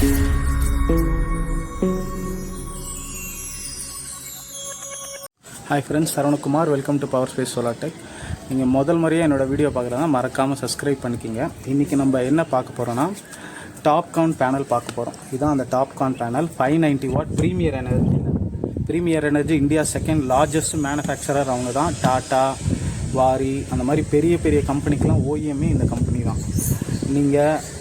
Hi friends, saravanakumar. Welcome to Power Space Solar Tech. நீங்கள் முதல் முறையாக என்னோடய வீடியோ பார்க்குறதா மறக்காமல் சப்ஸ்கிரைப் பண்ணிக்கிங்க. இன்றைக்கி நம்ம என்ன பார்க்க போகிறோன்னா டாப் கவுண்ட் பேனல் பார்க்க போகிறோம். இதுதான் அந்த TOPCon panel 590 watt premier energy India second largest manufacturer அவங்க தான். டாட்டா, வாரி அந்த மாதிரி பெரிய பெரிய கம்பெனிக்கெலாம் ஓஎம்ஏ இந்த கம்பெனி தான். நீங்கள்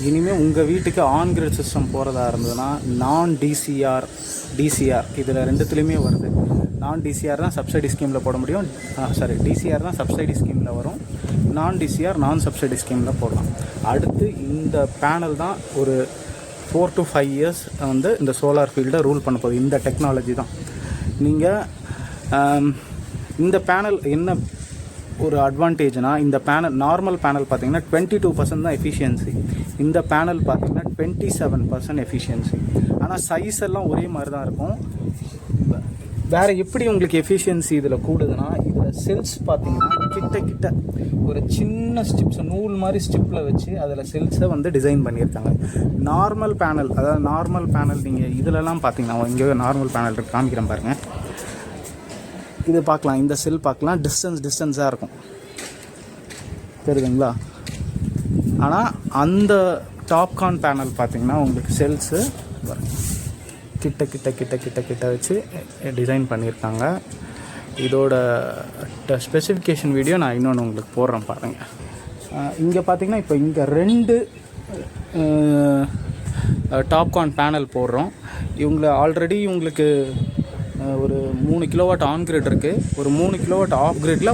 இனிமேல் உங்கள் வீட்டுக்கு ஆன் கிரிட் சிஸ்டம் போகிறதா இருந்ததுன்னா நான் டிசிஆர் இதில் ரெண்டுத்துலேயுமே வருது. நான் டிசிஆர் தான் சப்சிடி ஸ்கீமில் போட முடியும், டிசிஆர் தான் சப்சிடி ஸ்கீமில் வரும். நான் டிசிஆர் நான் சப்சிடி ஸ்கீமில் போடலாம். அடுத்து இந்த பேனல் தான் ஒரு 4 to 5 years வந்து இந்த சோலார் ஃபீல்டை ரூல் பண்ண போகுது. இந்த டெக்னாலஜி தான். நீங்கள் இந்த பேனல் என்ன ஒரு அட்வான்டேஜ்னால், இந்த பேனல் நார்மல் பேனல் பார்த்திங்கன்னா 22% தான் எஃபிஷியன்சி. இந்த பேனல் பார்த்திங்கன்னா 27% எஃபிஷியன்சி. ஆனால் சைஸ் எல்லாம் ஒரே மாதிரி தான் இருக்கும். வேறு எப்படி உங்களுக்கு எஃபிஷியன்சி இதில் கூடுதுன்னா, இதில் செல்ஸ் பார்த்திங்கன்னா கிட்ட ஒரு சின்ன ஸ்டிப்ஸ் நூல் மாதிரி ஸ்டிப்பில் வச்சு அதில் செல்ஸை வந்து டிசைன் பண்ணியிருக்காங்க. நார்மல் பேனல் நீங்கள் இதிலலாம் பார்த்திங்கன்னா, இங்கே நார்மல் பேனல் இருக்கு, காமிக்கிறேன் பாருங்கள். இது பார்க்கலாம், இந்த செல் பார்க்கலாம், டிஸ்டன்ஸாக இருக்கும், தெரியுதுங்களா? ஆனால் அந்த டாப்கான் பேனல் பார்த்திங்கன்னா உங்களுக்கு செல்ஸு கிட்ட வச்சு டிசைன் பண்ணியிருக்காங்க. இதோட ஸ்பெசிஃபிகேஷன் வீடியோ நான் இன்னொன்று உங்களுக்கு போடுறேன் பாருங்கள். இங்கே பார்த்திங்கன்னா இப்போ இங்கே 2 டாப்கான் பேனல் போடுறோம். ஆல்ரெடி உங்களுக்கு ஒரு 3 கிலோவாட் ஆன் கிரிட் இருக்குது. ஒரு 3 கிலோவாட் ஆஃப் கிரிட்டில்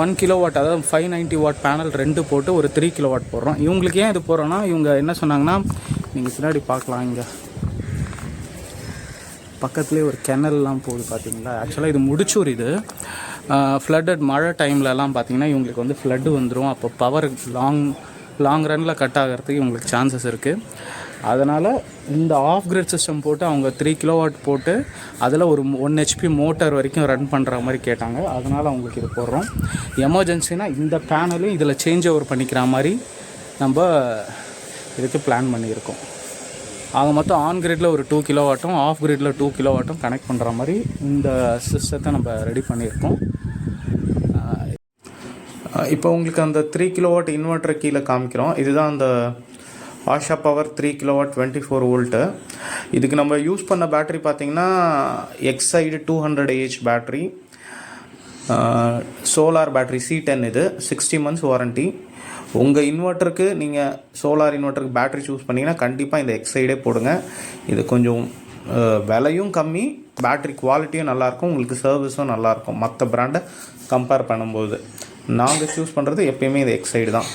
1 கிலோவாட், அதாவது 590 வாட் பேனல் 2 போட்டு ஒரு 3 கிலோவாட் போடுறோம். இவங்களுக்கு ஏன் இது போடுறோன்னா, இவங்க என்ன சொன்னாங்கன்னா, நீங்கள் பின்னாடி பார்க்கலாம், இங்கே பக்கத்துலேயே ஒரு கிணல்லாம் போகுது பார்த்தீங்களா. ஆக்சுவலாக இது முடிச்சூர். இது ஃப்ளட்டட் மழை டைம்லலாம் பார்த்தீங்கன்னா இவங்களுக்கு வந்து ஃப்ளட்டு வந்துடும். அப்போ பவர் லாங் ரனில் கட் ஆகிறதுக்கு இவங்களுக்கு சான்சஸ் இருக்குது. அதனால் இந்த ஆஃப் கிரிட் சிஸ்டம் போட்டு அவங்க 3 கிலோவாட் போட்டு அதில் ஒரு 1 HP மோட்டார் வரைக்கும் ரன் பண்ணுற மாதிரி கேட்டாங்க. அதனால் அவங்களுக்கு இது போடுறோம். எமர்ஜென்சினா இந்த பேனலும் இதில் சேஞ்ச் ஓவர் பண்ணிக்கிற மாதிரி நம்ம இதுக்கு பிளான் பண்ணியிருக்கோம். ஆக மொத்தம் ஆன் கிரிட்டில் ஒரு 2 கிலோவாட்டும் ஆஃப் கிரிட்டில் 2 கிலோவாட்டும் கனெக்ட் பண்ணுற மாதிரி இந்த சிஸ்டத்தை நம்ம ரெடி பண்ணியிருக்கோம். இப்போ உங்களுக்கு அந்த 3 கிலோவாட் இன்வெர்ட்டர் கீழே காமிக்கிறோம். இதுதான் அந்த ஆஷா பவர் 3 கிலோவாட் 24 வோல்ட்டு. இதுக்கு நம்ம யூஸ் பண்ண பேட்ரி பார்த்திங்கன்னா எக்ஸைடு 200Ah battery, solar battery C10. இது 60 months வாரண்ட்டி. உங்கள் இன்வெர்ட்டருக்கு நீங்கள் சோலார் இன்வெர்ட்டருக்கு பேட்ரி சூஸ் பண்ணிங்கன்னா கண்டிப்பாக இந்த எக்ஸைடே போடுங்க. இது கொஞ்சம் விலையும் கம்மி, பேட்ரி குவாலிட்டியும் நல்லாயிருக்கும், உங்களுக்கு சர்வீஸும் நல்லாயிருக்கும் மற்ற பிராண்டை கம்பேர் பண்ணும்போது. நாங்கள் சூஸ் பண்ணுறது எப்பயுமே இந்த எக்ஸைடு தான்.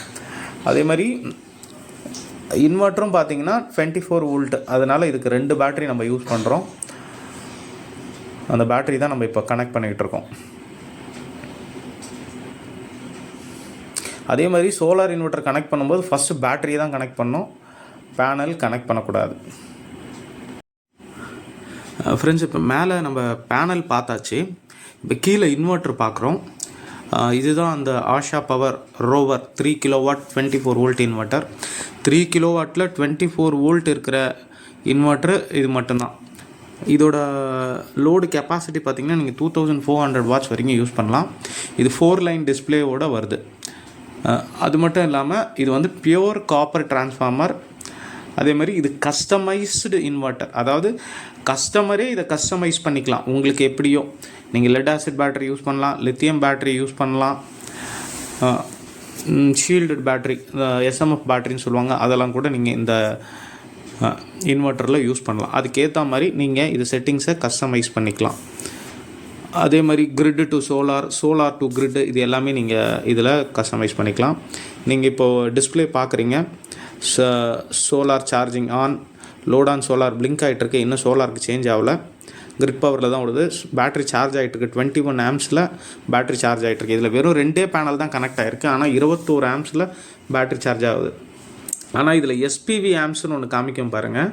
அதே மாதிரி இன்வெர்ட்டரும் பார்த்தீங்கன்னா 24 வோல்ட். அதனால் இதுக்கு 2 பேட்ரி நம்ம யூஸ் பண்ணுறோம். அந்த பேட்ரி தான் நம்ம இப்போ கனெக்ட் பண்ணிக்கிட்டு இருக்கோம். அதே மாதிரி சோலார் இன்வெர்ட்டர் கனெக்ட் பண்ணும்போது ஃபஸ்ட்டு பேட்டரி தான் கனெக்ட் பண்ணோம், பேனல் கனெக்ட் பண்ணக்கூடாது. ஃப்ரெண்ட்ஸ், இப்போ மேலே நம்ம பேனல் பார்த்தாச்சு. இப்போ கீழே இன்வெர்ட்டர் பார்க்குறோம். இதுதான் அந்த Asha power rover 3 kilowatt 24 volt inverter. 3 கிலோவாட்டில் 24 volt இருக்கிற இன்வெர்ட்டர் இது மட்டும்தான். இதோட லோடு கெப்பாசிட்டி பார்த்திங்கன்னா நீங்கள் 2400 வாட்ஸ் வரைக்கும் யூஸ் பண்ணலாம். இது 4 லைன் டிஸ்பிளேவோடு வருது. அது மட்டும் இல்லாமல் இது வந்து பியோர் காப்பர் டிரான்ஸ்ஃபார்மர். அதே மாதிரி இது கஸ்டமைஸ்டு இன்வெர்ட்டர், அதாவது கஸ்டமரே இதை கஸ்டமைஸ் பண்ணிக்கலாம் உங்களுக்கு எப்படியோ. நீங்கள் லெட் ஆசிட் பேட்டரி யூஸ் பண்ணலாம், லித்தியம் பேட்டரி யூஸ் பண்ணலாம், ஷீல்டு பேட்டரி, SMF பேட்டரின்னு சொல்லுவாங்க, அதெல்லாம் கூட நீங்கள் இந்த இன்வெர்ட்டரில் யூஸ் பண்ணலாம். அதுக்கேற்ற மாதிரி நீங்கள் இது செட்டிங்ஸை கஸ்டமைஸ் பண்ணிக்கலாம். அதே மாதிரி கிரிட்டு டு சோலார் டு கிரிட்டு, இது எல்லாமே நீங்கள் இதில் கஸ்டமைஸ் பண்ணிக்கலாம். நீங்கள் இப்போது டிஸ்பிளே பார்க்குறீங்க, solar charging on, load on solar blink ஆகிட்டுருக்கு. இன்னும் சோலாருக்கு சேஞ்ச் ஆகலை, கிரிட் பவரில் தான் விடுது. பேட்டரி சார்ஜ் ஆகிட்டுருக்கு, 21 ஆம்ஸில் பேட்டரி சார்ஜ் ஆகிட்டுருக்கு. இதில் வெறும் 2 பேனல் தான் கனெக்ட் ஆகிருக்கு, ஆனால் 21 ஆம்ஸில் பேட்டரி சார்ஜ் ஆகுது. ஆனால் இதில் SPV ஆம்ஸ்னு ஒன்று காமிக்கும் பாருங்கள்,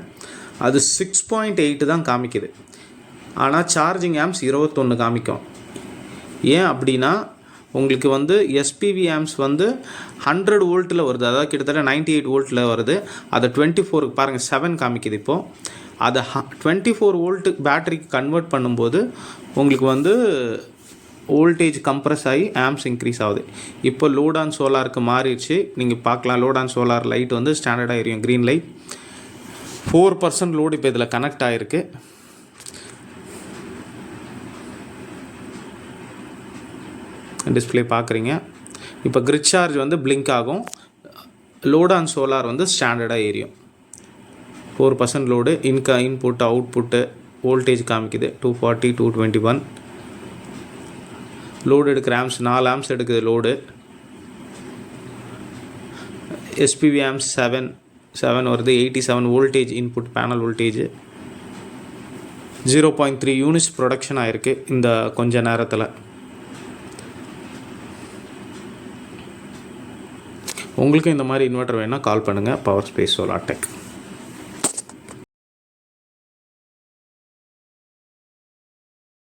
அது 6.8 தான் காமிக்குது. ஆனால் சார்ஜிங் ஆம்ஸ் 21 காமிக்கும். ஏன் அப்படின்னா உங்களுக்கு வந்து எஸ்பிவி ஆம்ஸ் வந்து 100 வோல்ட்டில் வருது, அதாவது கிட்டத்தட்ட 98 வோல்ட்டில் வருது. அதை 24 பாருங்கள் 7 காமிக்குது. இப்போது அதை 24 வோல்ட்டு பேட்டரிக்கு கன்வெர்ட் பண்ணும்போது உங்களுக்கு வந்து வோல்டேஜ் கம்ப்ரஸ் ஆகி ஆம்ஸ் இன்க்ரீஸ் ஆகுது. இப்போ லோட் ஆன் சோலாருக்கு மாறிடுச்சு. நீங்கள் பார்க்கலாம், லோட் ஆன் சோலார் லைட் வந்து ஸ்டாண்டர்டாக எரியும், க்ரீன் லைட். 4% லோடு இப்போ இதில் கனெக்ட் ஆகிருக்கு. டிஸ்பிளே பார்க்குறீங்க. இப்போ கிரிட் சார்ஜ் வந்து பிளிங்க் ஆகும். லோட் ஆன் சோலார் வந்து ஸ்டாண்டர்டாக எரியும். 4% லோடு, இன்புட் அவுட்புட்டு வோல்டேஜ் காமிக்குது 240 221. லோடு எடுக்கிற ஆம்ஸ் 4 ஆம்ஸ் எடுக்குது லோடு. எஸ்பிவி ஆம்ஸ் 7 வருது. 87 voltage input panel voltage. 0.3 units production ஆகிருக்கு இந்த கொஞ்ச நேரத்தில். உங்களுக்கு இந்த மாதிரி இன்வெர்ட்டர் வேணால் கால் பண்ணுங்கள், பவர் ஸ்பேஸ் சோலார் டெக்.